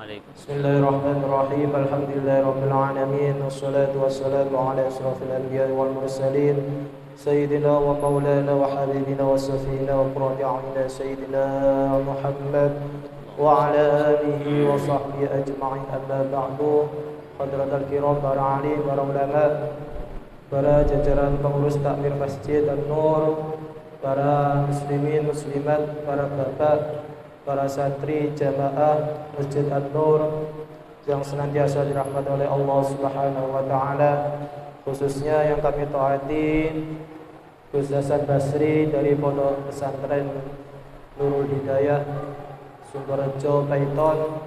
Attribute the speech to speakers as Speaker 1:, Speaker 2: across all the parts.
Speaker 1: بسم الله الرحمن الرحيم الحمد لله رب العالمين والصلاة والسلام على أشرف الأنبياء والمرسلين سيدنا ومولانا وحبيبنا وسفينا وقرة أعيننا سيدنا محمد وعلى آله وصحبه أجمعين أما بعد حضرة الكرام para alim, para ulama, para jajaran pengurus takmir Masjid An-Nur, para muslimin muslimat, para bapak, para santri jamaah Masjid An-Nur yang senantiasa dirahmati oleh Allah Subhanahu wa taala, khususnya yang kami taati Gus Hasan Basri dari Pondok Pesantren Nurul Hidayah Sumberjo Paiton.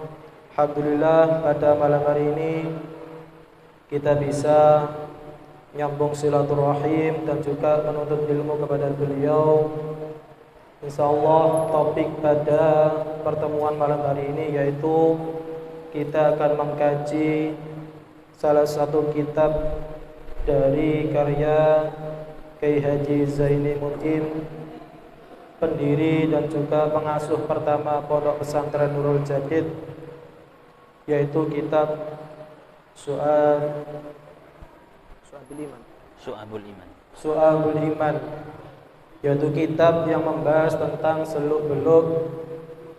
Speaker 1: Alhamdulillah pada malam hari ini kita bisa nyambung silaturahim dan juga menuntut ilmu kepada beliau. Insyaallah topik pada pertemuan malam hari ini yaitu kita akan mengkaji salah satu kitab dari karya Kiai Haji Zaini Mutim, pendiri dan juga pengasuh pertama Pondok Pesantren Nurul Jadid, yaitu kitab Su'abul Iman, yaitu kitab yang membahas tentang seluk-beluk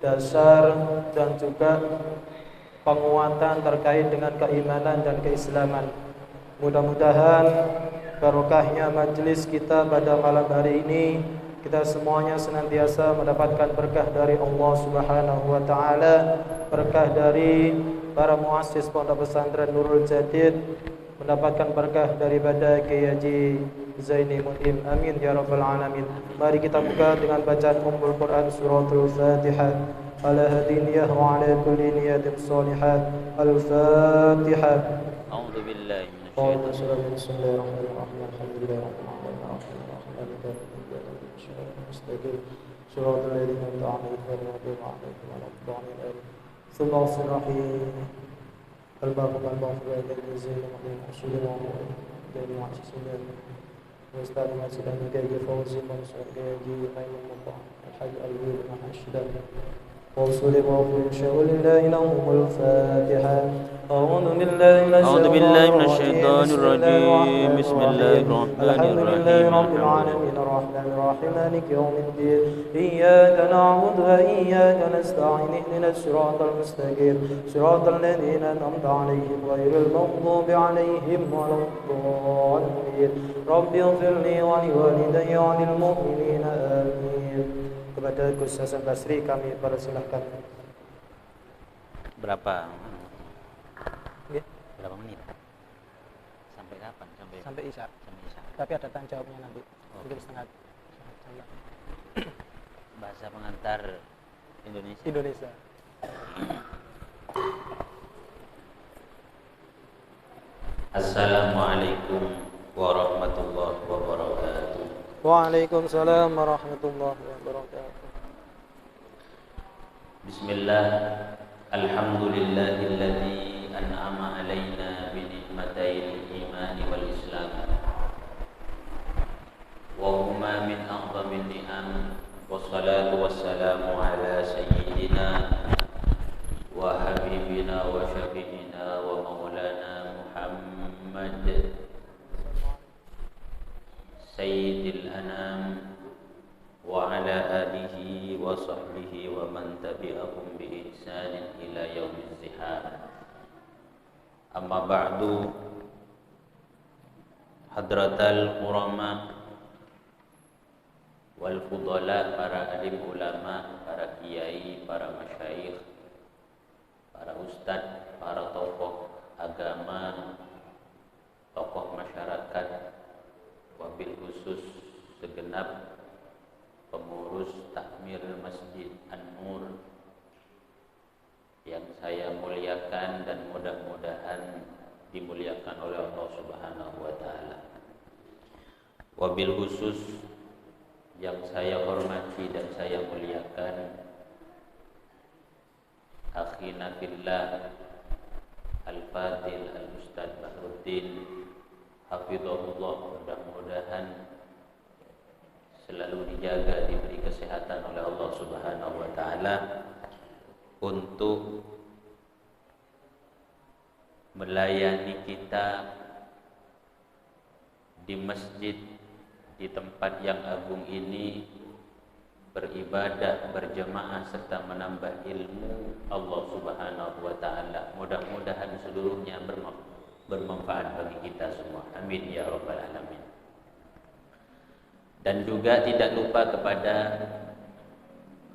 Speaker 1: dasar dan juga penguatan terkait dengan keimanan dan keislaman. Mudah-mudahan barokahnya majelis kita pada malam hari ini, kita semuanya senantiasa mendapatkan berkah dari Allah Subhanahu wa taala, berkah dari para muassis Pondok Pesantren Nurul Jadid, mendapatkan berkah daripada Kiai Haji Zaini Mutim. Amin ya rabbal alamin. Mari kita buka dengan bacaan Ummul Quran suratul Fatihah. Ala hadiniyah wa ala kulli niyatin salihah. Al-Fatihah.
Speaker 2: A'udzu billahi
Speaker 1: minasyaitonir rajim. Bismillahirrahmanirrahim. Alhamdulillahirabbil alamin. Shiratal ladzina an'amta 'alaihim ghairil maghdubi 'alaihim. Thumma as-sirahim. Al-Baqi al-Baqi al-Zin al-Muslim جميع السنن واستعد ما سلام كي فوز منصور كي غير المطاع الحج الويل مع الشدة وصول وقل شاء لله لهم الفاتحة. أعوذ بالله من الشيطان الرجيم. بسم الله الرحمن الرحيم. الحمد لله رب العالمين الرحمن الرحيم مالك يوم الدين إياك نعبد وإياك نستعين اهدنا الصراط المستقيم صراط الذين أنعمت عليهم غير المغضوب عليهم ولا الضالين. رب اغفر لي ولوالدي وللمؤمنين آمين. Kepada Gus Hasan Basri kami persilahkan.
Speaker 2: Berapa menit? Sampai kapan?
Speaker 1: Sampai Isya. Tapi ada tanya jawabnya nanti. Mungkin setengah jam.
Speaker 2: Bahasa pengantar Indonesia. Assalamualaikum warahmatullahi wabarakatuh.
Speaker 1: Waalaikumsalam warahmatullahi wabarakatuh.
Speaker 2: Bismillah. Alhamdulillahilladzi an'ama alaina bi ni'matayil iman wal islam. Wa huma min a'zamin ni'am. Wassalatu wassalamu ala sayyidina wa habibina wa syafi'ina wa maulana Muhammad Sayyidil Anam wa ala alihi wa sahbihi wa man tabi'ahum bi ihsanin ila yaumiz zihar. Amma ba'du. Hadratal qurama wal fudala, para alim ulama, para kiai, para masyayikh, para ustadz, para tokoh agama, tokoh masyarakat, wabil khusus segenap pengurus takmir Masjid An-Nur yang saya muliakan dan mudah-mudahan dimuliakan oleh Allah Subhanahu wa taala. Wabil khusus yang saya hormati dan saya muliakan akhina fillah Al-Fadil Al-Ustadz Bahruddin hafizahullah, mudah-mudahan selalu dijaga, diberi kesehatan oleh Allah Subhanahu wa taala untuk melayani kita di masjid, di tempat yang agung ini, beribadah berjamaah serta menambah ilmu Allah Subhanahu wa taala. Mudah-mudahan seluruhnya bermanfaat bagi kita semua. Amin ya rabbal alamin. Dan juga tidak lupa kepada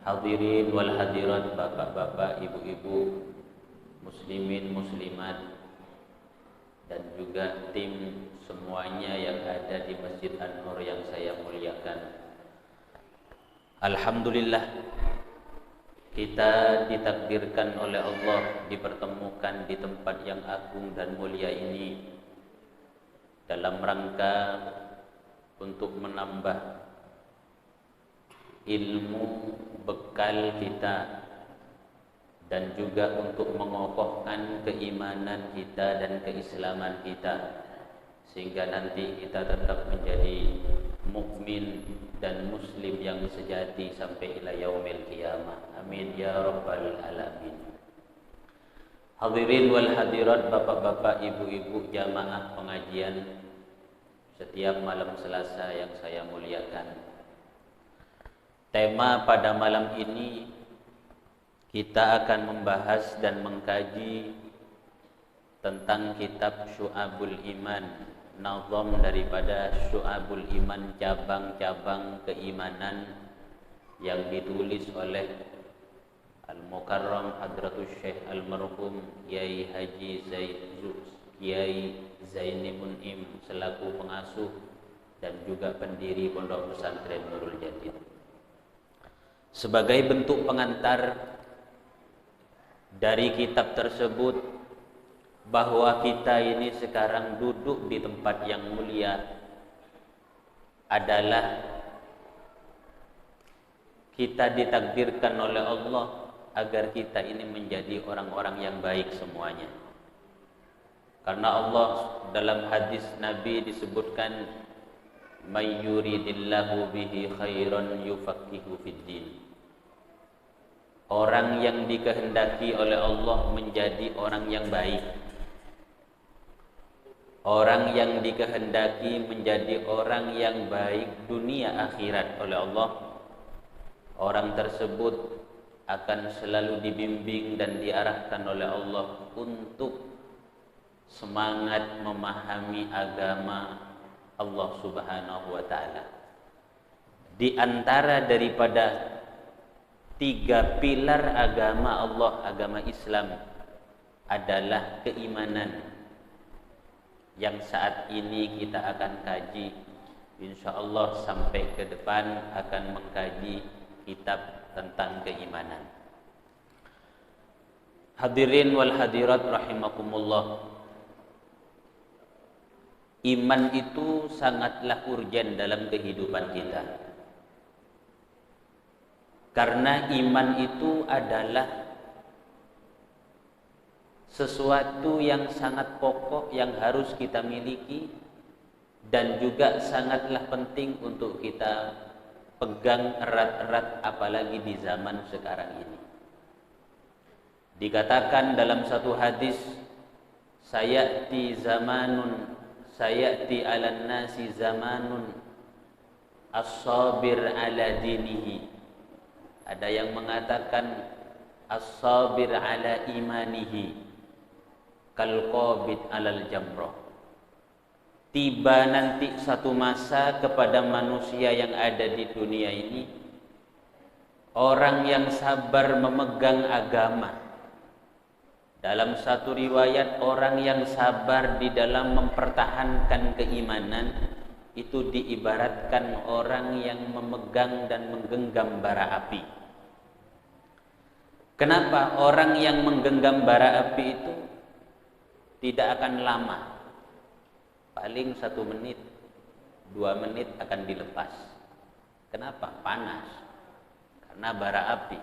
Speaker 2: hadirin wal hadirat, bapak-bapak, ibu-ibu, muslimin, muslimat, dan juga tim semuanya yang ada di Masjid An-Nur yang saya muliakan. Alhamdulillah, kita ditakdirkan oleh Allah dipertemukan di tempat yang agung dan mulia ini dalam rangka untuk menambah ilmu bekal kita dan juga untuk mengokohkan keimanan kita dan keislaman kita, sehingga nanti kita tetap menjadi mukmin dan muslim yang sejati sampai ila yaumil qiyamah. Amin ya rabbal alamin. Hadirin wal hadirat, bapak-bapak, ibu-ibu, jamaah pengajian setiap malam Selasa yang saya muliakan. Tema pada malam ini kita akan membahas dan mengkaji tentang kitab Syu'abul Iman, nazam daripada Syu'abul Iman, cabang-cabang keimanan yang ditulis oleh Al-Mukarram Hadratus Syekh Al-Marhum Kiai Haji Kiai Zaini Mun'im selaku pengasuh dan juga pendiri Pondok Pesantren Nurul Jadid. Sebagai bentuk pengantar dari kitab tersebut bahwa kita ini sekarang duduk di tempat yang mulia adalah kita ditakdirkan oleh Allah agar kita ini menjadi orang-orang yang baik semuanya. Karena Allah dalam hadis Nabi disebutkan, may yuridillahu bihi khairan yufaqihu fid din. Orang yang dikehendaki oleh Allah menjadi orang yang baik, orang yang dikehendaki menjadi orang yang baik dunia akhirat oleh Allah, orang tersebut akan selalu dibimbing dan diarahkan oleh Allah untuk semangat memahami agama Allah Subhanahu wa taala. Di antara daripada 3 pilar agama Allah, agama Islam adalah keimanan, yang saat ini kita akan kaji. InsyaAllah sampai ke depan akan mengkaji kitab tentang keimanan. Hadirin wal hadirat rahimakumullah, iman itu sangatlah urgen dalam kehidupan kita. Karena iman itu adalah sesuatu yang sangat pokok yang harus kita miliki dan juga sangatlah penting untuk kita pegang erat-erat, apalagi di zaman sekarang ini. Dikatakan dalam satu hadis, sayati alan nasi zamanun as-sabir ala dinihi. Ada yang mengatakan as-sabir ala imanihi kal qabid alal jamrah. Tiba nanti satu masa kepada manusia yang ada di dunia ini, orang yang sabar memegang agama. Dalam satu riwayat, orang yang sabar di dalam mempertahankan keimanan itu diibaratkan orang yang memegang dan menggenggam bara api. Kenapa? Orang yang menggenggam bara api itu tidak akan lama, paling 1 menit, 2 menit akan dilepas. Kenapa? Panas, karena bara api.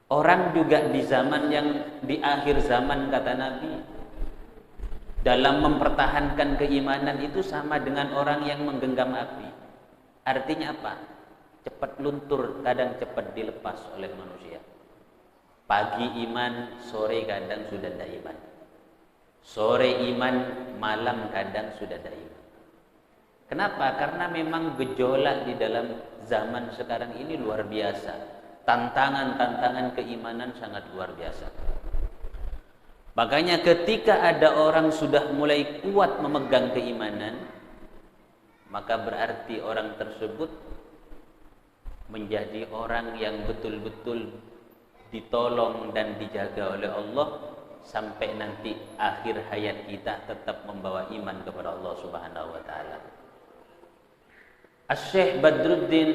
Speaker 2: Orang juga di zaman yang di akhir zaman, kata Nabi, dalam mempertahankan keimanan itu sama dengan orang yang menggenggam api. Artinya apa? Cepat luntur, kadang cepat dilepas oleh manusia. Pagi iman, sore kadang sudah tidak iman. Sore iman, malam kadang sudah ada iman. Kenapa? Karena memang gejolak di dalam zaman sekarang ini luar biasa. Tantangan-tantangan keimanan sangat luar biasa. Makanya ketika ada orang sudah mulai kuat memegang keimanan, maka berarti orang tersebut menjadi orang yang betul-betul ditolong dan dijaga oleh Allah sampai nanti akhir hayat kita tetap membawa iman kepada Allah Subhanahu wa taala. Asy-Syaikh Badruddin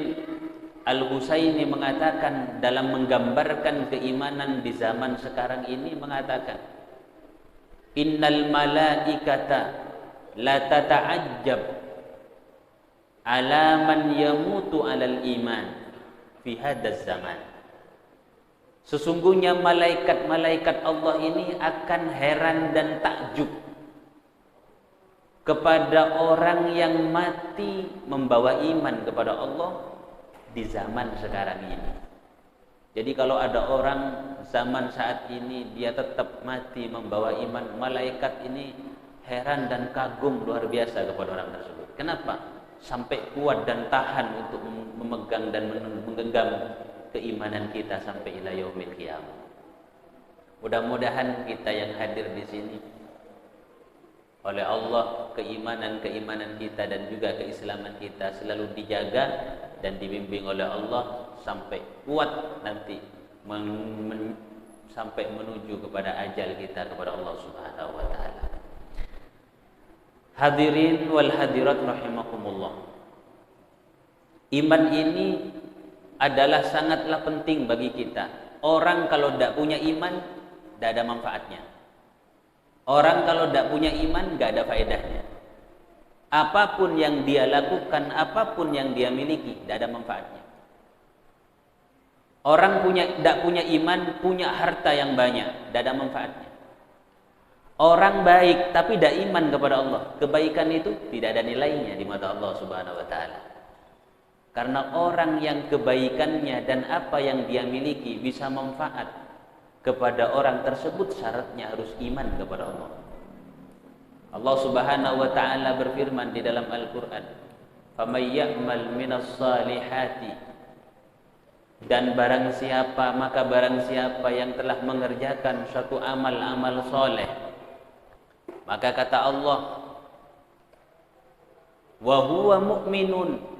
Speaker 2: Al-Husaini mengatakan dalam menggambarkan keimanan di zaman sekarang ini, mengatakan innal malaikata la tata'ajjab ala man yamutu alal iman fi hadzal zaman. Sesungguhnya malaikat-malaikat Allah ini akan heran dan takjub kepada orang yang mati membawa iman kepada Allah di zaman sekarang ini. Jadi kalau ada orang zaman saat ini dia tetap mati membawa iman, malaikat ini heran dan kagum luar biasa kepada orang tersebut. Kenapa? Sampai kuat dan tahan untuk memegang dan menggenggam keimanan kita sampai ila yaumil qiyamah. Mudah-mudahan kita yang hadir di sini oleh Allah keimanan kita dan juga keislaman kita selalu dijaga dan dibimbing oleh Allah sampai kuat nanti sampai menuju kepada ajal kita kepada Allah Subhanahu wa taala. Hadirin wal hadirat rahimakumullah. Iman ini adalah sangatlah penting bagi kita. Orang kalau tidak punya iman, tidak ada manfaatnya. Orang kalau tidak punya iman, tidak ada faedahnya. Apapun yang dia lakukan, apapun yang dia miliki, tidak ada manfaatnya. Orang tidak punya iman, punya harta yang banyak, tidak ada manfaatnya. Orang baik tapi tidak iman kepada Allah, kebaikan itu tidak ada nilainya di mata Allah Subhanahu wa taala. Karena orang yang kebaikannya dan apa yang dia miliki bisa manfaat kepada orang tersebut, syaratnya harus iman kepada Allah. Allah Subhanahu wa taala berfirman di dalam Al-Qur'an, "Faman ya'mal minas salihati," dan barang siapa yang telah mengerjakan suatu amal-amal soleh, maka kata Allah, "Wa huwa mu'minun,"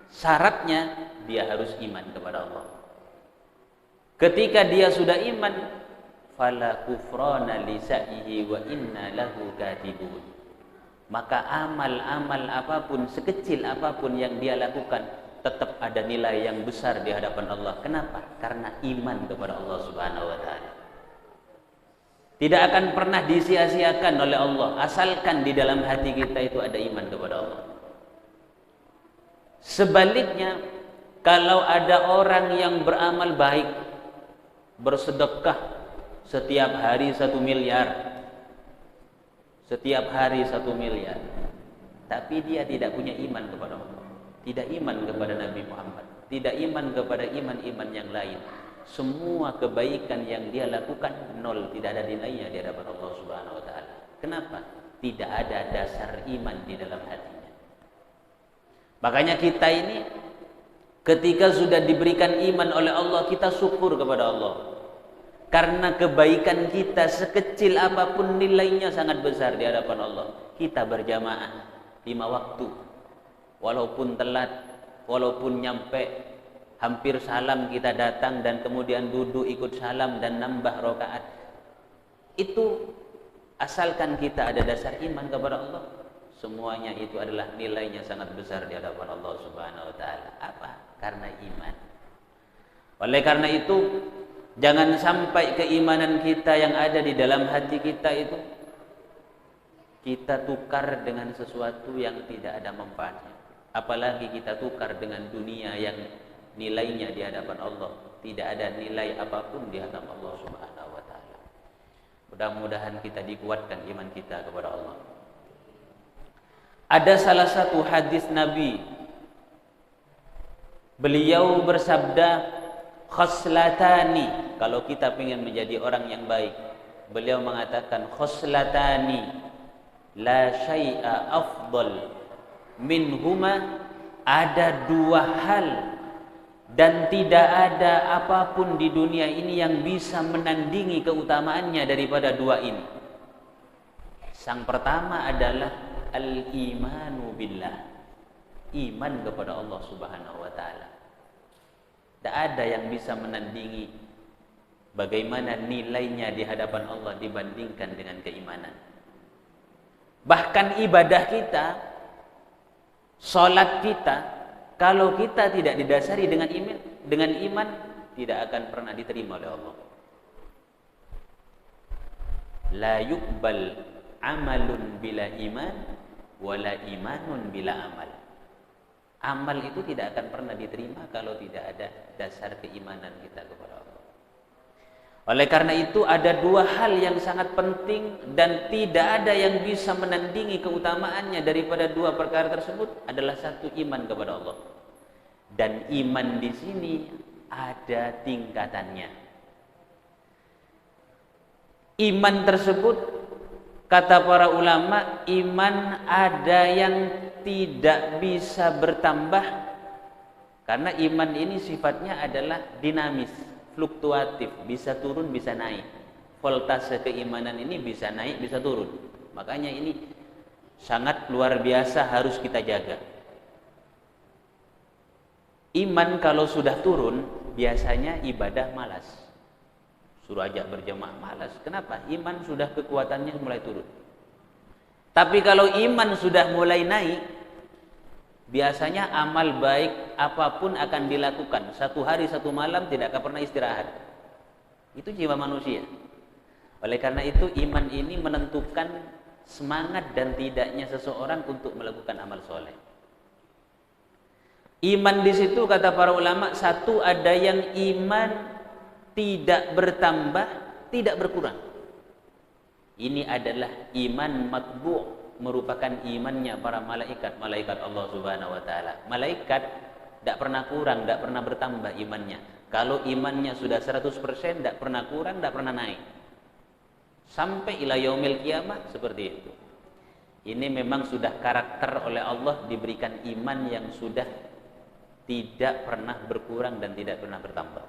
Speaker 2: syaratnya dia harus iman kepada Allah. Ketika dia sudah iman, fala kufrana li sa'ihi wa inna lahu katibun, maka amal-amal apapun, sekecil apapun yang dia lakukan, tetap ada nilai yang besar di hadapan Allah. Kenapa? Karena iman kepada Allah Subhanahu wa taala. Tidak akan pernah disia-siakan oleh Allah asalkan di dalam hati kita itu ada iman kepada Allah. Sebaliknya, kalau ada orang yang beramal baik, bersedekah setiap hari 1 miliar, tapi dia tidak punya iman kepada Allah, tidak iman kepada Nabi Muhammad, tidak iman kepada iman-iman yang lain, semua kebaikan yang dia lakukan nol, tidak ada nilainya di hadapan Allah Subhanahu wa taala. Kenapa? Tidak ada dasar iman di dalam hatinya. Makanya kita ini ketika sudah diberikan iman oleh Allah, kita syukur kepada Allah. Karena kebaikan kita sekecil apapun nilainya sangat besar di hadapan Allah. Kita berjamaah 5 waktu, walaupun telat, walaupun nyampe hampir salam kita datang dan kemudian duduk ikut salam dan nambah rakaat. Itu asalkan kita ada dasar iman kepada Allah, semuanya itu adalah nilainya sangat besar di hadapan Allah Subhanahu wa taala. Apa? Karena iman. Oleh karena itu, jangan sampai keimanan kita yang ada di dalam hati kita itu kita tukar dengan sesuatu yang tidak ada manfaatnya. Apalagi kita tukar dengan dunia yang nilainya di hadapan Allah tidak ada nilai apapun di hadapan Allah Subhanahu wa taala. Mudah-mudahan kita dikuatkan iman kita kepada Allah. Ada salah satu hadis Nabi, beliau bersabda, khaslatani, kalau kita ingin menjadi orang yang baik, beliau mengatakan khoslatani la syai'a afdal minhuma, ada dua hal dan tidak ada apapun di dunia ini yang bisa menandingi keutamaannya daripada dua ini. Sang pertama adalah al-imanu billah, iman kepada Allah Subhanahu wa taala. Tidak ada yang bisa menandingi bagaimana nilainya di hadapan Allah dibandingkan dengan keimanan. Bahkan ibadah kita, salat kita, kalau kita tidak didasari dengan iman, tidak akan pernah diterima oleh Allah. La yuqbal amalun bila iman, wala imanun bila amal. Amal itu tidak akan pernah diterima kalau tidak ada dasar keimanan kita kepada Allah. Oleh karena itu ada dua hal yang sangat penting dan tidak ada yang bisa menandingi keutamaannya daripada dua perkara tersebut, adalah satu, iman kepada Allah. Dan iman di sini ada tingkatannya. Iman tersebut, kata para ulama, iman ada yang tidak bisa bertambah, karena iman ini sifatnya adalah dinamis, fluktuatif, bisa turun bisa naik. Voltase keimanan ini bisa naik bisa turun. Makanya ini sangat luar biasa, harus kita jaga. Iman kalau sudah turun, biasanya ibadah malas. Suruh ajak berjamaah malas. Kenapa? Iman sudah kekuatannya mulai turun. Tapi kalau iman sudah mulai naik, biasanya amal baik apapun akan dilakukan. Satu hari satu malam tidak akan pernah istirahat. Itu jiwa manusia. Oleh karena itu iman ini menentukan semangat dan tidaknya seseorang untuk melakukan amal soleh. Iman di situ kata para ulama, satu, ada yang iman tidak bertambah, tidak berkurang. Ini adalah iman matbu', merupakan imannya para malaikat Allah Subhanahu wa taala. Malaikat tidak pernah kurang, tidak pernah bertambah imannya. Kalau imannya sudah 100%, tidak pernah kurang, tidak pernah naik. Sampai ila yaumil kiamah seperti itu. Ini memang sudah karakter oleh Allah, diberikan iman yang sudah tidak pernah berkurang dan tidak pernah bertambah.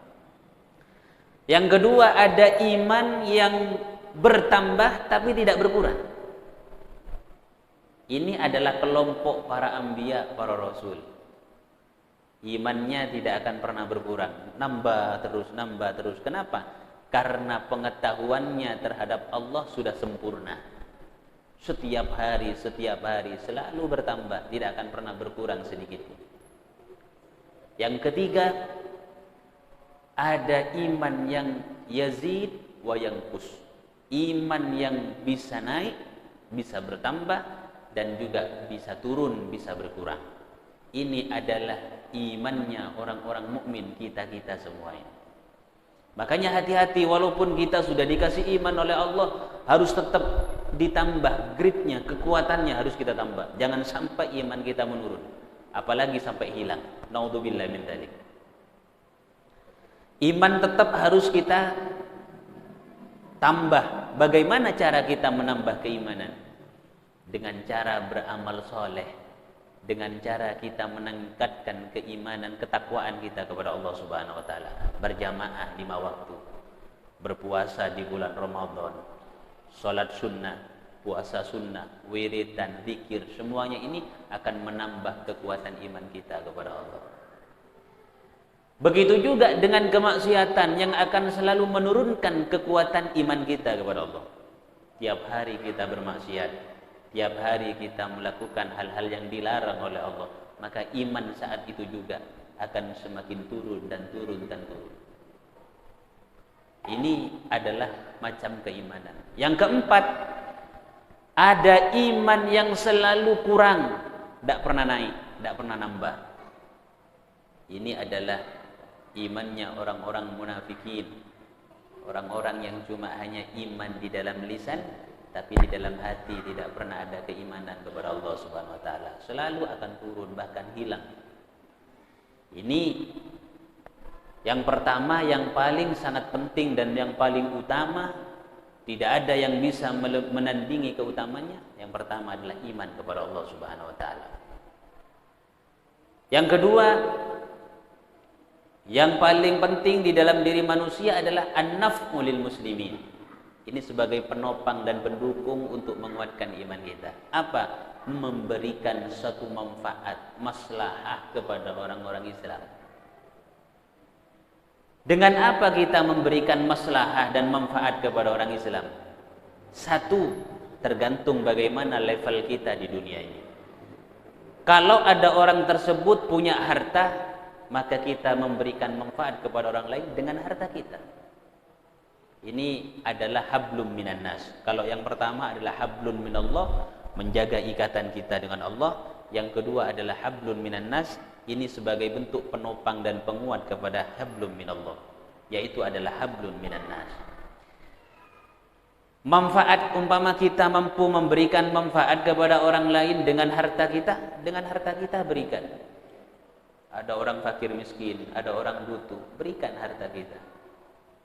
Speaker 2: Yang kedua, ada iman yang bertambah tapi tidak berkurang. Ini adalah kelompok para anbiya, para rasul. Imannya tidak akan pernah berkurang, nambah terus. Kenapa? Karena pengetahuannya terhadap Allah sudah sempurna. Setiap hari selalu bertambah, tidak akan pernah berkurang sedikit. Yang ketiga, ada iman yang yazid wa yanqus. Iman yang bisa naik, bisa bertambah, dan juga bisa turun, bisa berkurang. Ini adalah imannya orang-orang mukmin, kita semua ini. Makanya hati-hati, walaupun kita sudah dikasih iman oleh Allah, harus tetap ditambah gridnya, kekuatannya harus kita tambah. Jangan sampai iman kita menurun, apalagi sampai hilang. Naudzubillah min dzalik. Iman tetap harus kita tambah. Bagaimana cara kita menambah keimanan? Dengan cara beramal soleh, dengan cara kita meningkatkan keimanan, ketakwaan kita kepada Allah Subhanahu wa taala. Berjamaah 5 waktu, berpuasa di bulan Ramadan, salat sunnah, puasa sunnah, wiridan, zikir, semuanya ini akan menambah kekuatan iman kita kepada Allah. Begitu juga dengan kemaksiatan yang akan selalu menurunkan kekuatan iman kita kepada Allah. Tiap hari kita bermaksiat, tiap hari kita melakukan hal-hal yang dilarang oleh Allah, maka iman saat itu juga akan semakin turun dan turun. Ini adalah macam keimanan. Yang keempat, ada iman yang selalu kurang, tidak pernah naik, tidak pernah nambah. Ini adalah imannya orang-orang munafikin, orang-orang yang cuma hanya iman di dalam lisan, tapi di dalam hati tidak pernah ada keimanan kepada Allah Subhanahu wa taala. Selalu akan turun, bahkan hilang. Ini yang pertama, yang paling sangat penting dan yang paling utama, tidak ada yang bisa menandingi keutamanya. Yang pertama adalah iman kepada Allah Subhanahu wa taala. Yang kedua, yang paling penting di dalam diri manusia adalah an-naf'u lil muslimin. Ini sebagai penopang dan pendukung untuk menguatkan iman kita. Apa? Memberikan satu manfaat, maslahah kepada orang-orang Islam. Dengan apa kita memberikan maslahah dan manfaat kepada orang Islam? Satu, tergantung bagaimana level kita di dunia ini. Kalau ada orang tersebut punya harta, maka kita memberikan manfaat kepada orang lain dengan harta kita. Ini adalah hablum minan nas. Kalau yang pertama adalah hablun minallah, menjaga ikatan kita dengan Allah. Yang kedua adalah hablun minan nas, ini sebagai bentuk penopang dan penguat kepada hablum minallah, yaitu adalah hablun minan nas. Manfaat, umpama kita mampu memberikan manfaat kepada orang lain dengan harta kita, berikan. Ada orang fakir miskin, ada orang butuh, berikan harta kita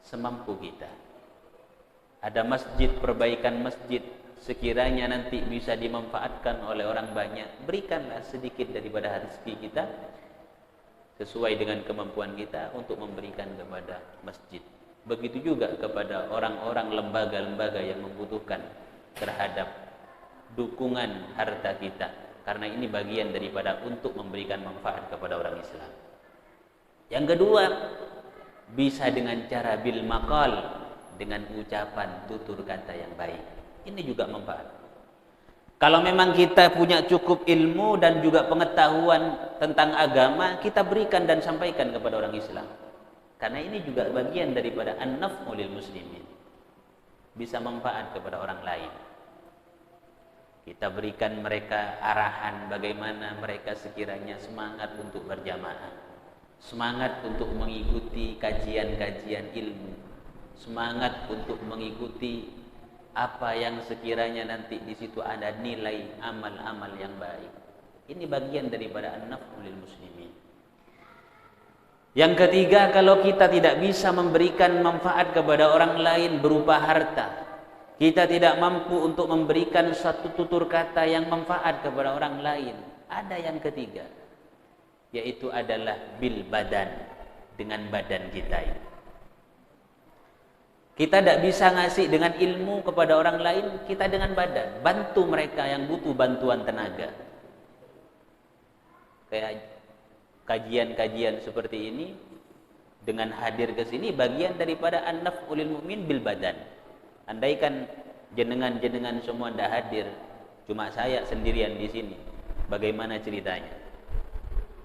Speaker 2: semampu kita. Ada masjid, perbaikan masjid, sekiranya nanti bisa dimanfaatkan oleh orang banyak, berikanlah sedikit daripada rezeki kita sesuai dengan kemampuan kita untuk memberikan kepada masjid. Begitu juga kepada orang-orang, lembaga-lembaga yang membutuhkan terhadap dukungan harta kita, karena ini bagian daripada untuk memberikan manfaat kepada orang Islam. Yang kedua, bisa dengan cara bil maqal, dengan ucapan tutur kata yang baik. Ini juga manfaat. Kalau memang kita punya cukup ilmu dan juga pengetahuan tentang agama, kita berikan dan sampaikan kepada orang Islam. Karena ini juga bagian daripada an-naf'u lil muslimin. Bisa manfaat kepada orang lain. Kita berikan mereka arahan bagaimana mereka sekiranya semangat untuk berjamaah, semangat untuk mengikuti kajian-kajian ilmu, semangat untuk mengikuti apa yang sekiranya nanti di situ ada nilai amal-amal yang baik. Ini bagian daripada an-naf'u lil muslimin. Yang ketiga, kalau kita tidak bisa memberikan manfaat kepada orang lain berupa harta, kita tidak mampu untuk memberikan satu tutur kata yang manfaat kepada orang lain, ada yang ketiga, yaitu adalah bil badan, dengan badan kita ini. Kita tidak bisa ngasih dengan ilmu kepada orang lain, kita dengan badan. Bantu mereka yang butuh bantuan tenaga. Kayak kajian-kajian seperti ini, dengan hadir ke sini bagian daripada an-naf'u lil mu'min bil badan. Andaikan jenengan-jenengan semua tidak hadir, cuma saya sendirian di sini, bagaimana ceritanya?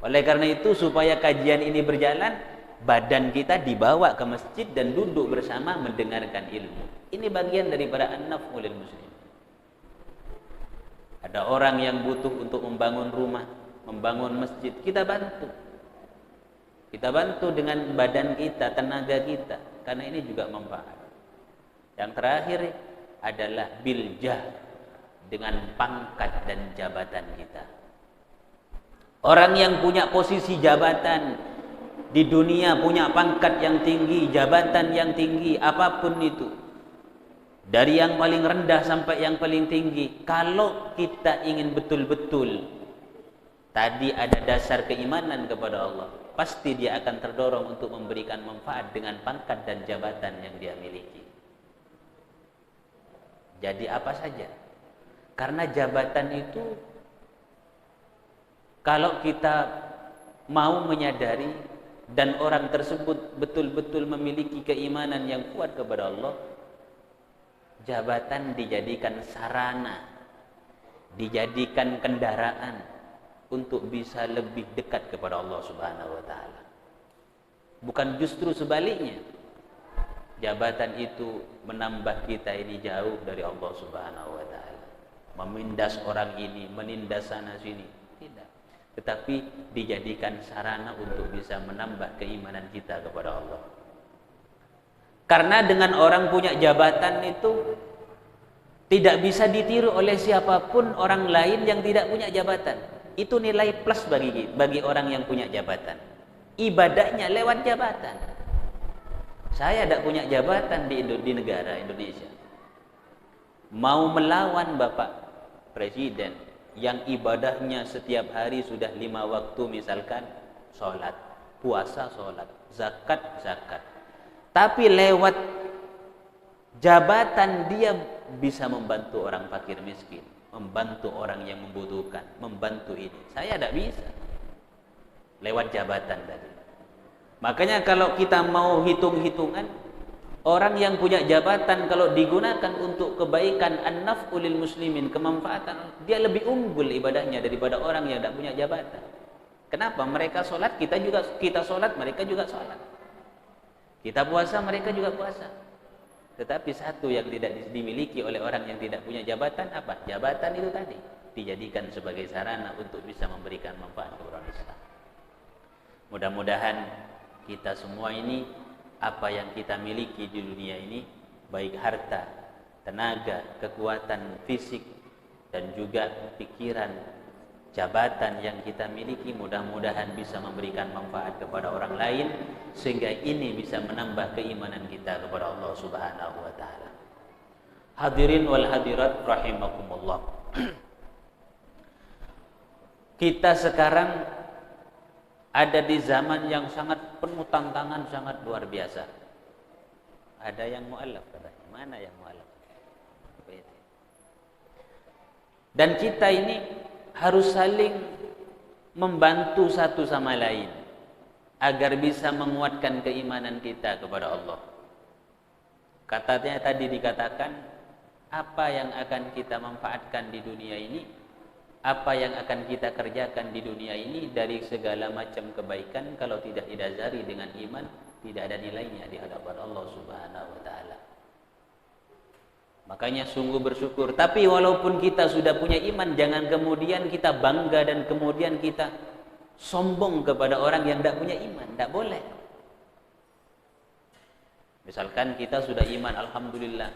Speaker 2: Oleh karena itu, supaya kajian ini berjalan, badan kita dibawa ke masjid dan duduk bersama mendengarkan ilmu. Ini bagian daripada an-naf'u lil muslim. Ada orang yang butuh untuk membangun rumah, membangun masjid, kita bantu. Kita bantu dengan badan kita, tenaga kita, karena ini juga manfaat. Yang terakhir adalah biljah, dengan pangkat dan jabatan kita. Orang yang punya posisi jabatan di dunia, punya pangkat yang tinggi, jabatan yang tinggi, apapun itu, dari yang paling rendah sampai yang paling tinggi, kalau kita ingin betul-betul tadi ada dasar keimanan kepada Allah, pasti dia akan terdorong untuk memberikan manfaat dengan pangkat dan jabatan yang dia miliki. Jadi apa saja, karena jabatan itu, kalau kita mau menyadari dan orang tersebut betul-betul memiliki keimanan yang kuat kepada Allah, jabatan dijadikan sarana, dijadikan kendaraan untuk bisa lebih dekat kepada Allah Subhanahu wa taala. Bukan justru sebaliknya. Jabatan itu menambah kita ini jauh dari Allah Subhanahu wa taala. Memindas orang ini, menindas sana sini, tidak. Tetapi dijadikan sarana untuk bisa menambah keimanan kita kepada Allah. Karena dengan orang punya jabatan itu tidak bisa ditiru oleh siapapun orang lain yang tidak punya jabatan. Itu nilai plus bagi orang yang punya jabatan. Ibadahnya lewat jabatan. Saya tidak punya jabatan di negara Indonesia, mau melawan Bapak Presiden yang ibadahnya setiap hari sudah 5 waktu, misalkan sholat, puasa sholat, zakat zakat, tapi lewat jabatan dia bisa membantu orang fakir miskin, membantu orang yang membutuhkan, membantu ini. Saya tidak bisa lewat jabatan tadi. Makanya kalau kita mau hitung-hitungan, orang yang punya jabatan kalau digunakan untuk kebaikan, an-naf'u lil muslimin, kemanfaatan, dia lebih unggul ibadahnya daripada orang yang tidak punya jabatan. Kenapa? Mereka sholat, kita sholat, mereka juga sholat. Kita puasa, mereka juga puasa. Tetapi satu yang tidak dimiliki oleh orang yang tidak punya jabatan, apa? Jabatan itu tadi dijadikan sebagai sarana untuk bisa memberikan manfaat kepada orang Islam. Mudah-mudahan kita semua ini, apa yang kita miliki di dunia ini, baik harta, tenaga, kekuatan fisik, dan juga pikiran, jabatan yang kita miliki, mudah-mudahan bisa memberikan manfaat kepada orang lain, sehingga ini bisa menambah keimanan kita kepada Allah Subhanahu wa taala. Hadirin wal hadirat rahimakumullah. Kita sekarang ada di zaman yang sangat penuh tantangan, sangat luar biasa. Ada yang mu'alaf katanya. Mana yang mu'alaf? Dan kita ini harus saling membantu satu sama lain agar bisa menguatkan keimanan kita kepada Allah. Katanya tadi dikatakan, apa yang akan kita manfaatkan di dunia ini, apa yang akan kita kerjakan di dunia ini dari segala macam kebaikan, kalau tidak didasari dengan iman, tidak ada nilainya di hadapan Allah Subhanahu wa taala. Makanya sungguh bersyukur. Tapi walaupun kita sudah punya iman, jangan kemudian kita bangga dan kemudian kita sombong kepada orang yang tidak punya iman. Tidak boleh. Misalkan kita sudah iman, alhamdulillah,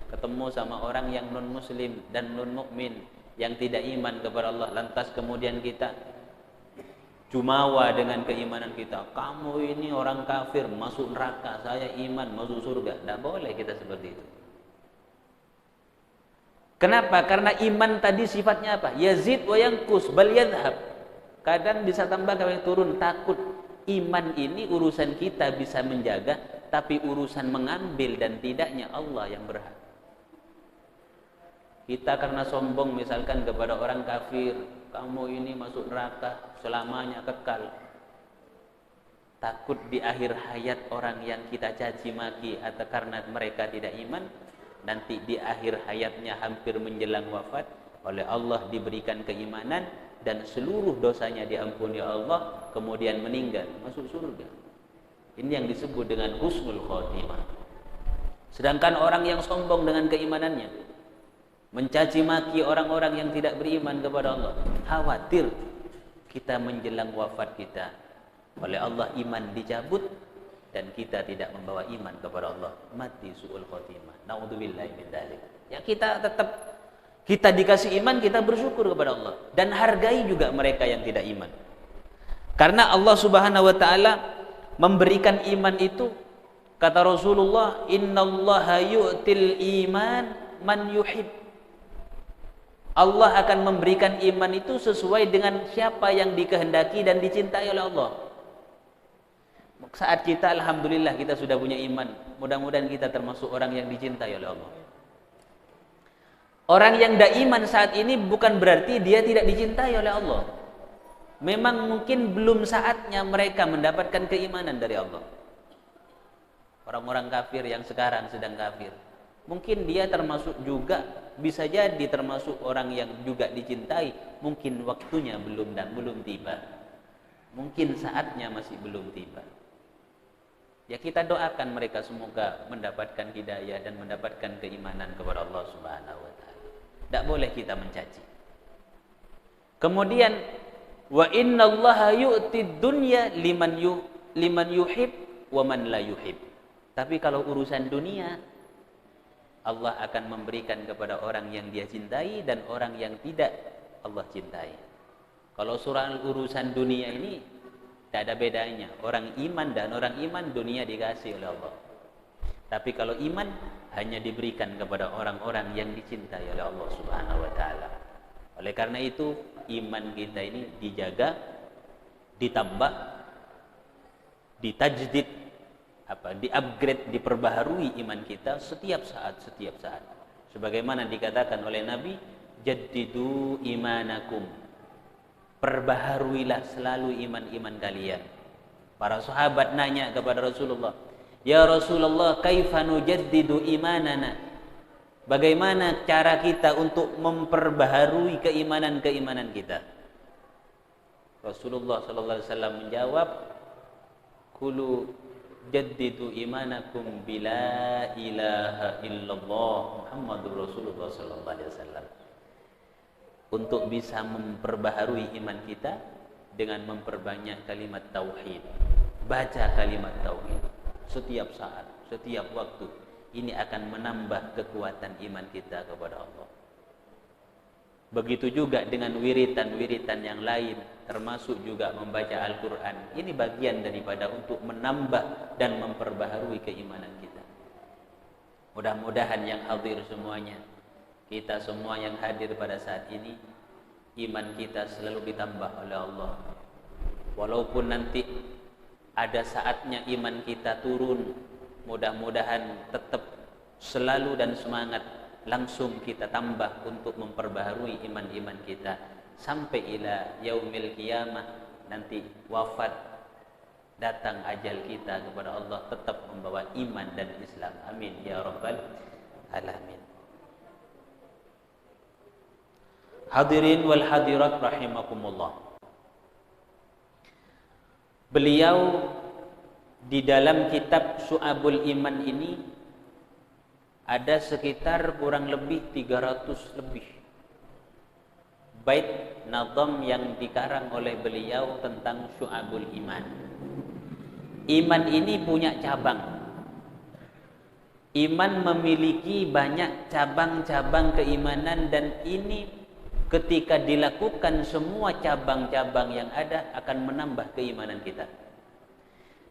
Speaker 2: ketemu sama orang yang non muslim dan non mukmin yang tidak iman kepada Allah, lantas kemudian kita jumawa dengan keimanan kita, kamu ini orang kafir, masuk neraka, saya iman, masuk surga. Tidak boleh kita seperti itu. Kenapa? Karena iman tadi sifatnya apa? Yazid wa yanqus bal yadhhab. Kadang bisa tambah, kadang turun. Takut iman ini urusan kita bisa menjaga, tapi urusan mengambil dan tidaknya Allah yang berhak. Kita karena sombong misalkan kepada orang kafir, kamu ini masuk neraka selamanya kekal. Takut di akhir hayat orang yang kita caci maki atau karena mereka tidak iman, nanti di akhir hayatnya hampir menjelang wafat, oleh Allah diberikan keimanan dan seluruh dosanya diampuni Allah, kemudian meninggal masuk surga. Ini yang disebut dengan husnul khotimah. Sedangkan orang yang sombong dengan keimanannya, mencaci maki orang-orang yang tidak beriman kepada Allah, khawatir kita menjelang wafat kita oleh Allah iman dicabut dan kita tidak membawa iman kepada Allah, mati su'ul khotimah. Na'udzubillahi min dzalik. Ya kita tetap, kita dikasih iman, kita bersyukur kepada Allah dan hargai juga mereka yang tidak iman. Karena Allah Subhanahu wa taala memberikan iman itu, kata Rasulullah, innallaha yu'til iman man yuhib. Allah akan memberikan iman itu sesuai dengan siapa yang dikehendaki dan dicintai oleh Allah. Saat kita alhamdulillah kita sudah punya iman, mudah-mudahan kita termasuk orang yang dicintai oleh Allah. Orang yang tidak iman saat ini bukan berarti dia tidak dicintai oleh Allah. Memang mungkin belum saatnya mereka mendapatkan keimanan dari Allah. Orang-orang kafir yang sekarang sedang kafir, mungkin dia termasuk juga, bisa jadi termasuk orang yang juga dicintai, mungkin waktunya belum tiba. Mungkin saatnya masih belum tiba. Ya kita doakan mereka semoga mendapatkan hidayah dan mendapatkan keimanan kepada Allah Subhanahu wa taala. Tidak boleh kita mencaci. Kemudian wa innallaha yu'tid dunya liman yuhib wa man la yuhib. Tapi kalau urusan dunia, Allah akan memberikan kepada orang yang dia cintai dan orang yang tidak Allah cintai. Kalau soal urusan dunia ini tidak ada bedanya. Orang iman dan orang iman dunia dikasih oleh Allah. Tapi kalau iman hanya diberikan kepada orang-orang yang dicintai oleh Allah Subhanahu wa taala. Oleh karena itu, iman kita ini dijaga, ditambah, ditajdid, di-upgrade, diperbaharui iman kita setiap saat. Sebagaimana dikatakan oleh Nabi, jaddidu imanakum, perbaharuilah selalu iman-iman kalian. Para sahabat nanya kepada Rasulullah, ya Rasulullah, kaifa nujaddidu imanana, bagaimana cara kita untuk memperbaharui keimanan kita? Rasulullah sallallahu alaihi wasallam menjawab, qulu jaddidu imanakum bila ilaha illallah Muhammadur Rasulullah sallallahu alaihi wasallam. Untuk bisa memperbaharui iman kita dengan memperbanyak kalimat tauhid. Baca kalimat tauhid setiap saat, setiap waktu. Ini akan menambah kekuatan iman kita kepada Allah. Begitu juga dengan wiritan-wiritan yang lain, termasuk juga membaca Al-Quran. Ini bagian daripada untuk menambah dan memperbaharui keimanan kita. Mudah-mudahan yang hadir semuanya, kita semua yang hadir pada saat ini, iman kita selalu ditambah oleh Allah. Walaupun nanti ada saatnya iman kita turun, mudah-mudahan tetap selalu dan semangat langsung kita tambah untuk memperbaharui iman-iman kita sampai ila yaumil qiyamah, nanti wafat, datang ajal kita kepada Allah tetap membawa iman dan Islam. Amin ya rabbal alamin. Hadirin wal hadirat rahimakumullah. Beliau di dalam kitab Syu'abul Iman ini ada sekitar kurang lebih 300 lebih bait nazam yang dikarang oleh beliau tentang Syu'abul Iman. Iman ini punya cabang. Iman memiliki banyak cabang-cabang keimanan, dan ini ketika dilakukan semua cabang-cabang yang ada akan menambah keimanan kita.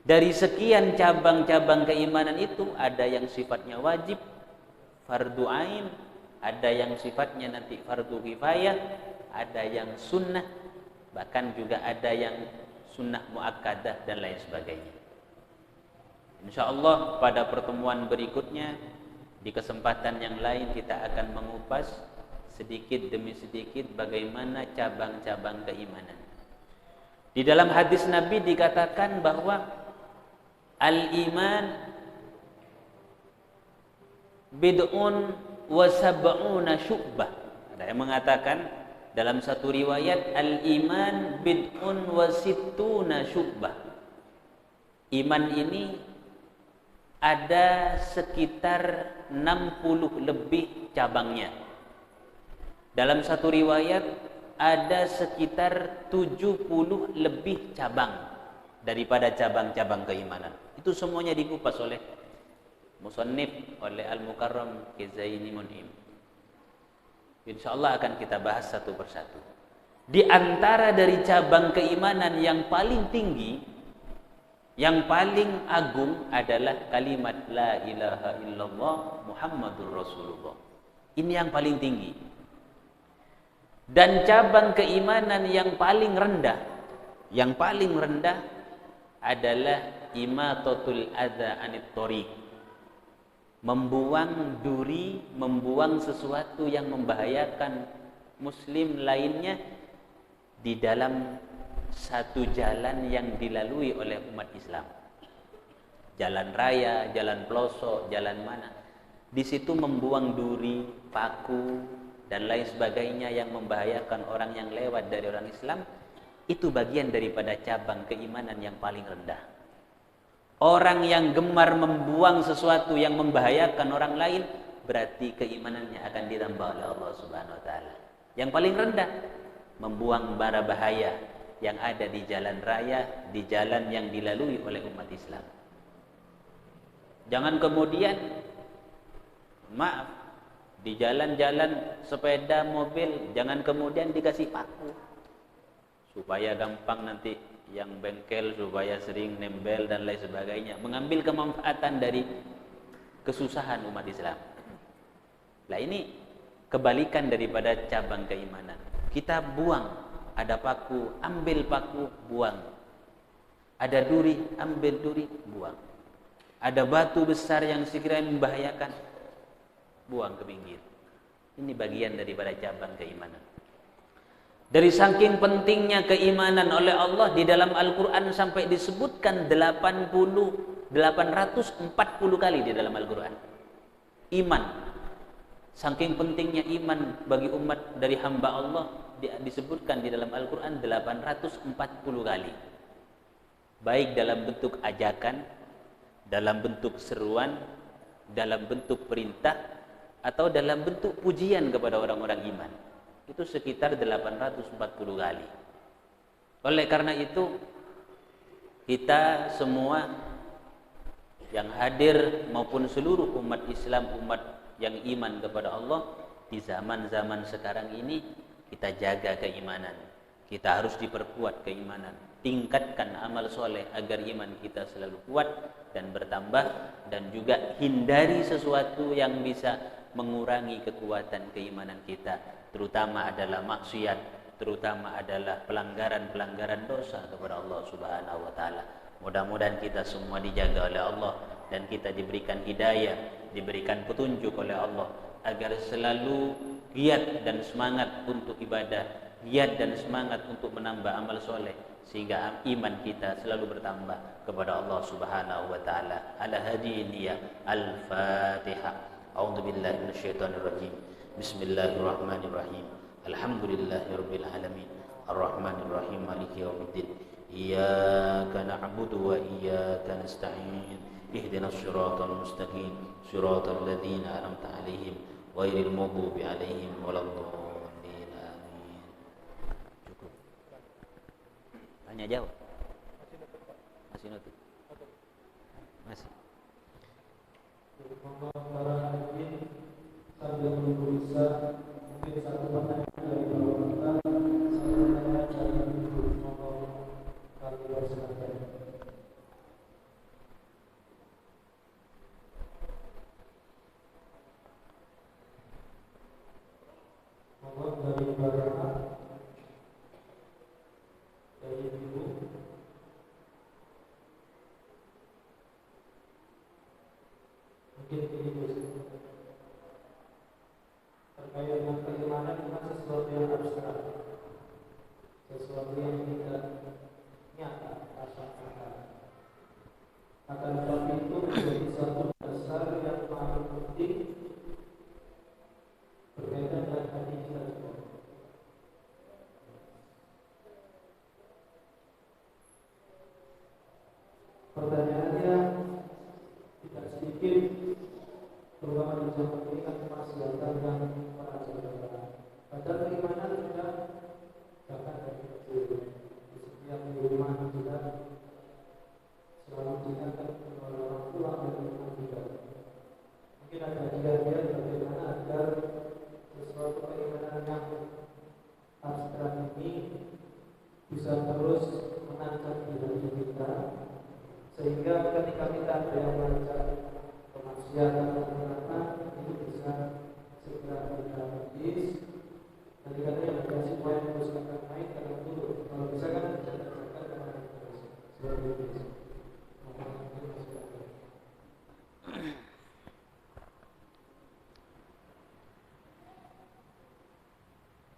Speaker 2: Dari sekian cabang-cabang keimanan itu ada yang sifatnya wajib, fardu ain, ada yang sifatnya nanti fardu kifayah, ada yang sunnah, bahkan juga ada yang sunnah muakkadah dan lain sebagainya. InsyaAllah pada pertemuan berikutnya, di kesempatan yang lain kita akan mengupas sedikit demi sedikit bagaimana cabang-cabang keimanan. Di dalam hadis Nabi dikatakan bahwa al-iman bid'un wa sab'una syu'bah. Ada yang mengatakan dalam satu riwayat al-iman bid'un wa sittuna syu'bah. Iman ini ada sekitar 60 lebih cabangnya. Dalam satu riwayat ada sekitar 70 lebih cabang daripada cabang-cabang keimanan. Itu semuanya dikupas oleh musannif, oleh Al-Mukarram Kizaini Mun'im. InsyaAllah akan kita bahas satu persatu. Di antara dari cabang keimanan yang paling tinggi, yang paling agung adalah kalimat La ilaha illallah Muhammadur Rasulullah. Ini yang paling tinggi. Dan cabang keimanan yang paling rendah, adalah imatatul adza anit thoriq. Membuang duri, membuang sesuatu yang membahayakan muslim lainnya di dalam satu jalan yang dilalui oleh umat Islam. Jalan raya, jalan pelosok, jalan mana. Di situ membuang duri, paku, dan lain sebagainya yang membahayakan orang yang lewat dari orang Islam, itu bagian daripada cabang keimanan yang paling rendah. Orang yang gemar membuang sesuatu yang membahayakan orang lain, berarti keimanannya akan ditambah oleh Allah Subhanahu wa taala. Yang paling rendah, membuang bara bahaya yang ada di jalan raya, di jalan yang dilalui oleh umat Islam. Jangan kemudian, maaf, di jalan-jalan sepeda, mobil, jangan kemudian dikasih paku supaya gampang nanti yang bengkel, supaya sering nempel dan lain sebagainya, mengambil kemanfaatan dari kesusahan umat Islam. Nah ini kebalikan daripada cabang keimanan. Kita buang, ada paku, ambil paku, buang. Ada duri, ambil duri, buang. Ada batu besar yang sekiranya membahayakan, buang ke pinggir. Ini bagian daripada cabang keimanan. Dari saking pentingnya keimanan oleh Allah, di dalam Al-Quran sampai disebutkan 840 kali di dalam Al-Quran. Iman. Saking pentingnya iman bagi umat dari hamba Allah disebutkan di dalam Al-Quran 840 kali. Baik dalam bentuk ajakan, dalam bentuk seruan, dalam bentuk perintah, atau dalam bentuk pujian kepada orang-orang iman. Itu sekitar 840 kali. Oleh karena itu, kita semua yang hadir maupun seluruh umat Islam, umat yang iman kepada Allah, di zaman-zaman sekarang ini kita jaga keimanan. Kita harus diperkuat keimanan, tingkatkan amal soleh agar iman kita selalu kuat dan bertambah, dan juga hindari sesuatu yang bisa mengurangi kekuatan keimanan kita, terutama adalah maksiat, terutama adalah pelanggaran-pelanggaran dosa kepada Allah Subhanahu wa taala. Mudah-mudahan kita semua dijaga oleh Allah dan kita diberikan hidayah, diberikan petunjuk oleh Allah agar selalu giat dan semangat untuk ibadah, giat dan semangat untuk menambah amal soleh, sehingga iman kita selalu bertambah kepada Allah Subhanahu wa taala. Ala hadiniya al-Fatihah. A'udzu billahi minasyaitonir rajim. Bismillahirrahmanirrahim. Alhamdulillahirabbil alamin. Arrahmanir rahim. Maliki yaumiddin. Iyyaka na'budu wa iyyaka nasta'in. Ihdinas siratal mustaqim. Siratal ladzina an'amta 'alaihim ghairil maghdubi 'alaihim waladdallin. Amin. Cukup. Tanya jawab. Masih nutup. Masih.
Speaker 1: Sambil menunggu Isa, mungkin satu pertanyaan dari Bapak sambil pertanyaan dari Ibu kali bersilakan. Mohon dari Bapak, dari Ibu. Mungkin ini terkait dengan keimanan bukan sesuatu yang abstrak, sesuatu yang tidak nyata, rasakan. Akan tetapi itu menjadi satu dasar yang paling penting berkaitan dengan hati kita juga. Pertanyaannya tidak sedikit, terutama di zaman ini kan kemaksiatan yang merajalela. Padahal keimanan sudah bahkan dari kecil. Di setiap rumah kita selalu diingatkan oleh orang tua dan rumah kita. Mungkin ada dia bagaimana agar sesuatu keimanan yang abstrak ini bisa terus menancap di hati kita, sehingga ketika kita ada yang merancang kemaksiatan atau itu bisa segera kita habis. Nanti katanya ada semua yang harus kita naik karena dulu kalau bisa kan jaga-jaga kemana terus seperti itu.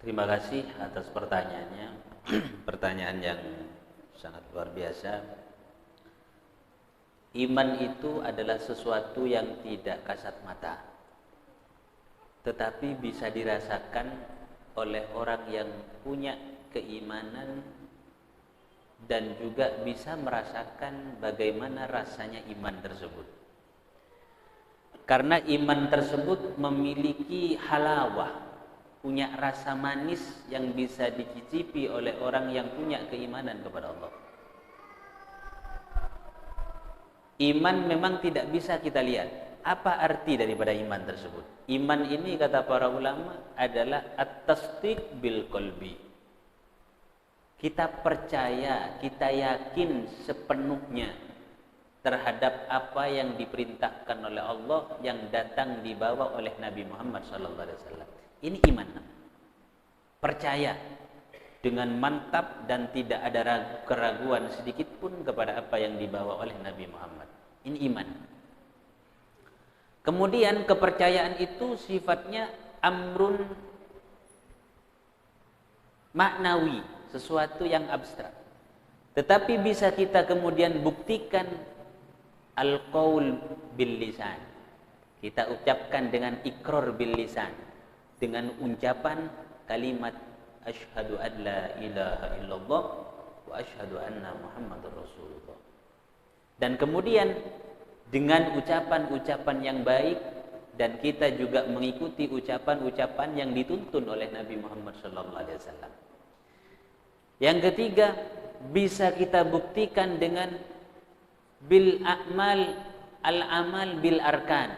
Speaker 2: Terima kasih atas pertanyaannya. Pertanyaan yang sangat luar biasa. Iman itu adalah sesuatu yang tidak kasat mata, tetapi bisa dirasakan oleh orang yang punya keimanan dan juga bisa merasakan bagaimana rasanya iman tersebut. Karena iman tersebut memiliki halawah, punya rasa manis yang bisa dicicipi oleh orang yang punya keimanan kepada Allah. Iman memang tidak bisa kita lihat. Apa arti daripada iman tersebut? Iman ini kata para ulama adalah at-tasdiq bil qalbi. Kita percaya, kita yakin sepenuhnya terhadap apa yang diperintahkan oleh Allah yang datang dibawa oleh Nabi Muhammad SAW. Ini iman. Percaya dengan mantap dan tidak ada keraguan sedikit pun kepada apa yang dibawa oleh Nabi Muhammad. Ini iman. Kemudian kepercayaan itu sifatnya amrun maknawi, sesuatu yang abstrak. Tetapi bisa kita kemudian buktikan al-qaul bil lisan. Kita ucapkan dengan ikrar bil lisan, dengan ucapan kalimat asyhadu an la ilaha illallah wa asyhadu anna muhammadar rasulullah. Dan kemudian dengan ucapan-ucapan yang baik, dan kita juga mengikuti ucapan-ucapan yang dituntun oleh Nabi Muhammad SAW. Yang ketiga, bisa kita buktikan dengan bil a'mal, al-amal bil arkan,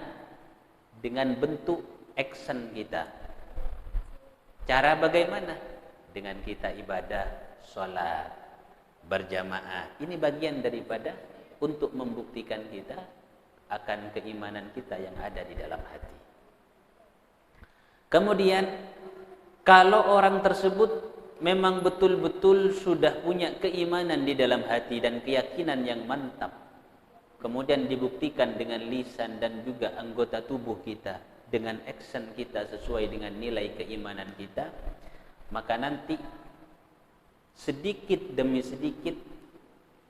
Speaker 2: dengan bentuk action kita. Cara bagaimana? Dengan kita ibadah, sholat, berjamaah. Ini bagian daripada untuk membuktikan kita akan keimanan kita yang ada di dalam hati. Kemudian, kalau orang tersebut memang betul-betul sudah punya keimanan di dalam hati dan keyakinan yang mantap, kemudian dibuktikan dengan lisan dan juga anggota tubuh kita, dengan action kita sesuai dengan nilai keimanan kita, maka nanti sedikit demi sedikit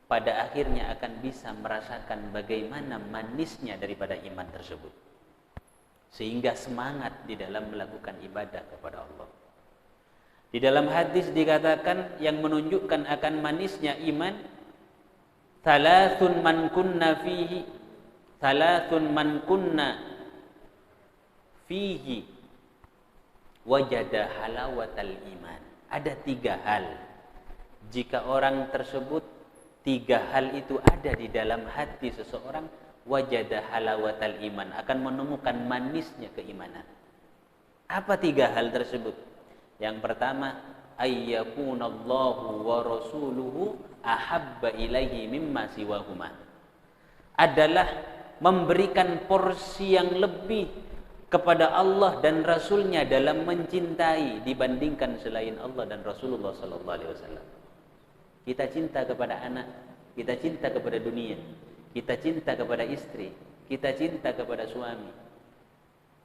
Speaker 2: pada akhirnya akan bisa merasakan bagaimana manisnya daripada iman tersebut, sehingga semangat di dalam melakukan ibadah kepada Allah. Di dalam hadis dikatakan yang menunjukkan akan manisnya iman, thalathun man kunna fihi wajada halawatal iman. Ada 3 hal, jika orang tersebut 3 hal itu ada di dalam hati seseorang, wajada halawatal iman, akan menemukan manisnya keimanan. Apa 3 hal tersebut? Yang pertama, ayyakunallahu wa rasuluhu ahabba ilaihi mimma siwahuma, adalah memberikan porsi yang lebih kepada Allah dan Rasulnya dalam mencintai dibandingkan selain Allah dan Rasulullah SAW. Kita cinta kepada anak, kita cinta kepada dunia, kita cinta kepada istri, kita cinta kepada suami.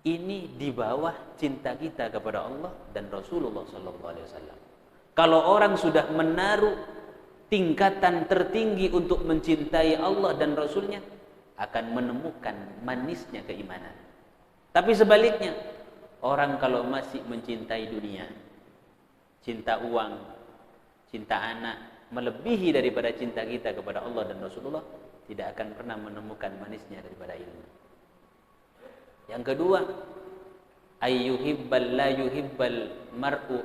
Speaker 2: Ini di bawah cinta kita kepada Allah dan Rasulullah SAW. Kalau orang sudah menaruh tingkatan tertinggi untuk mencintai Allah dan Rasulnya, akan menemukan manisnya keimanan. Tapi sebaliknya, orang kalau masih mencintai dunia, cinta uang, cinta anak, melebihi daripada cinta kita kepada Allah dan Rasulullah, tidak akan pernah menemukan manisnya daripada ilmu. Yang kedua, ayyuhibbal la yuhibbal mar'u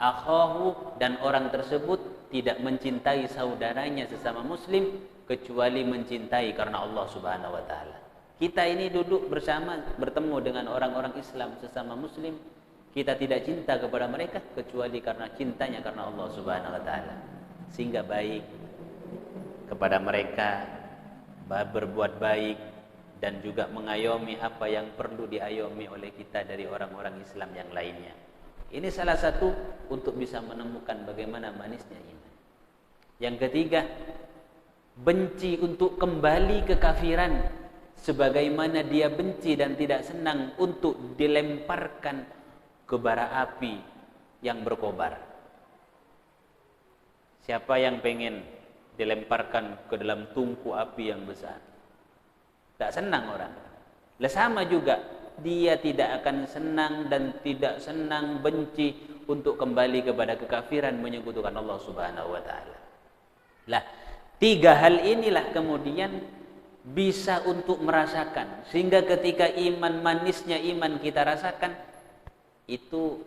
Speaker 2: akhahu, dan orang tersebut tidak mencintai saudaranya sesama muslim kecuali mencintai karena Allah Subhanahu wa taala. Kita ini duduk bersama, bertemu dengan orang-orang Islam sesama muslim, kita tidak cinta kepada mereka kecuali karena cintanya karena Allah Subhanahu wa taala. Sehingga baik kepada mereka, berbuat baik, dan juga mengayomi apa yang perlu diayomi oleh kita dari orang-orang Islam yang lainnya. Ini salah satu untuk bisa menemukan bagaimana manisnya iman. Yang ketiga, benci untuk kembali ke kafiran, sebagaimana dia benci dan tidak senang untuk dilemparkan ke bara api yang berkobar. Siapa yang pengen dilemparkan ke dalam tungku api yang besar? Tak senang orang. Sama juga, dia tidak akan senang dan tidak senang, benci untuk kembali kepada kekafiran, menyekutukan Allah Subhanahu wa taala. Lah, 3 hal inilah kemudian bisa untuk merasakan, sehingga ketika iman, manisnya iman kita rasakan, itu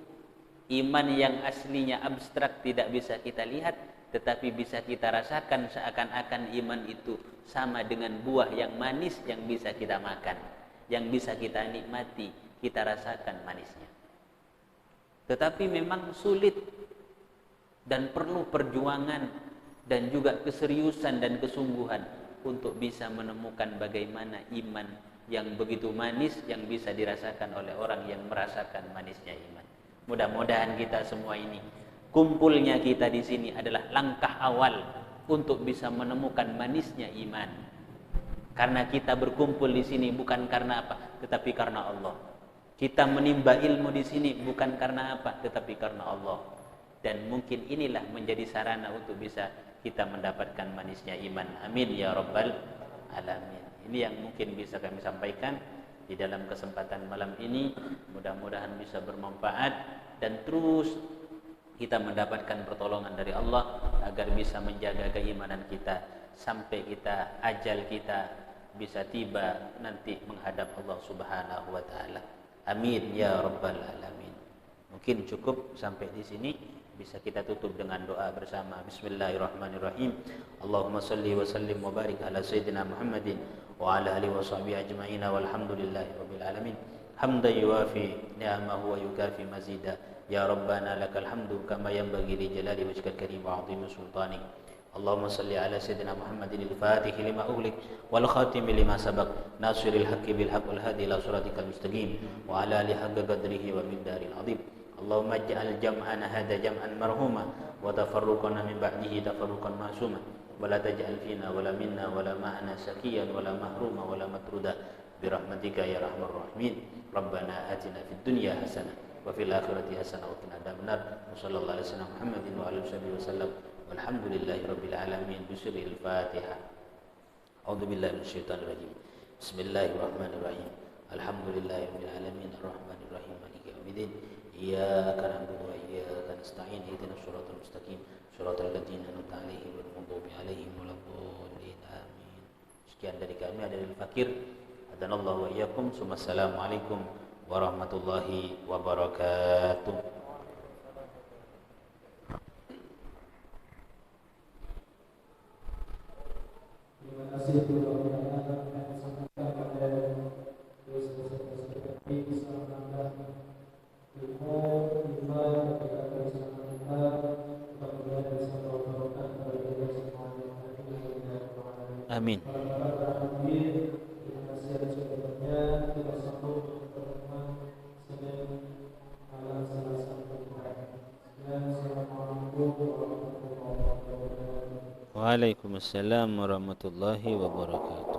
Speaker 2: iman yang aslinya abstrak, tidak bisa kita lihat, tetapi bisa kita rasakan seakan-akan iman itu sama dengan buah yang manis yang bisa kita makan, yang bisa kita nikmati, kita rasakan manisnya. Tetapi memang sulit dan perlu perjuangan dan juga keseriusan dan kesungguhan untuk bisa menemukan bagaimana iman yang begitu manis yang bisa dirasakan oleh orang yang merasakan manisnya iman. Mudah-mudahan kita semua ini, kumpulnya kita di sini adalah langkah awal untuk bisa menemukan manisnya iman. Karena kita berkumpul di sini bukan karena apa, tetapi karena Allah. Kita menimba ilmu di sini bukan karena apa, tetapi karena Allah. Dan mungkin inilah menjadi sarana untuk bisa kita mendapatkan manisnya iman. Amin ya rabbal alamin. Ini yang mungkin bisa kami sampaikan di dalam kesempatan malam ini. Mudah-mudahan bisa bermanfaat dan terus kita mendapatkan pertolongan dari Allah agar bisa menjaga keimanan kita sampai ajal kita bisa tiba nanti menghadap Allah Subhanahu wa taala. Amin ya rabbal alamin. Mungkin cukup sampai di sini. Bisa kita tutup dengan doa bersama. Bismillahirrahmanirrahim. Allahumma salli wa sallim wa barik ala sayyidina Muhammadin wa ala alihi wa sahbihi ajma'in walhamdulillahi rabbil alamin. Hamdan yuwafi ni'amahu wa yukafi mazida. Ya Rabbana lakal hamdu kama yanbaghi li jalali wajhikal karim wa 'azimi sultanik. Allahumma salli ala sayyidina Muhammadin al-Fatih lima ughliq wal khatim lima sabaq nasiril haqqi bil haqq wal hadi ila siratikal mustaqim wa ala alihi haqqa qadrihi wa miqdaril 'azim. Allahumma ij'al jam'ana hadha jam'an marhuma wa tafarruqana min ba'dihi tafarruqan ma'suma wa la taj'al fina wa la minna wa la ma'ana sakiyan wa la mahruma wa la matruda bi rahmatika ya arhamar rahimin. Rabbana atina fid dunya hasanah wa fil akhirati hasanah wa qina adzabannar. Sallallahu alaihi wasallam Muhammadin wa alihi wasallam. Walhamdulillahi rabbil alamin. Bismillahil Fatihah. A'udzu billahi minasyaitonir rajim. Bismillahirrahmanirrahim. Alhamdulillahi rabbil alamin arrahmanir rahim maliki yaumiddin. Iyyaka na'budu wa iyyaka nasta'in ihdinas siratal mustaqim siratal ladzina an'amta 'alaihim ghairil maghdubi 'alaihim waladdallin amin. Sekian dari kami, ada dari fakir. Adanallahu wa iyyakum. Assalamualaikum warahmatullahi wabarakatuh.
Speaker 1: Terima kasih kepada yang disampaikan pada bisa menambah ilmu, iman, dan kebersamaan kita. Mudah-mudahan bisa bermanfaat kepada kita semuanya.
Speaker 2: Amin.
Speaker 1: Terima kasih atas keberkahannya. Kita sambung pertemuan Senin malam Selasa depan. Assalamualaikum warahmatullahi wabarakatuh.
Speaker 2: Waalaikumsalam warahmatullahi wabarakatuh.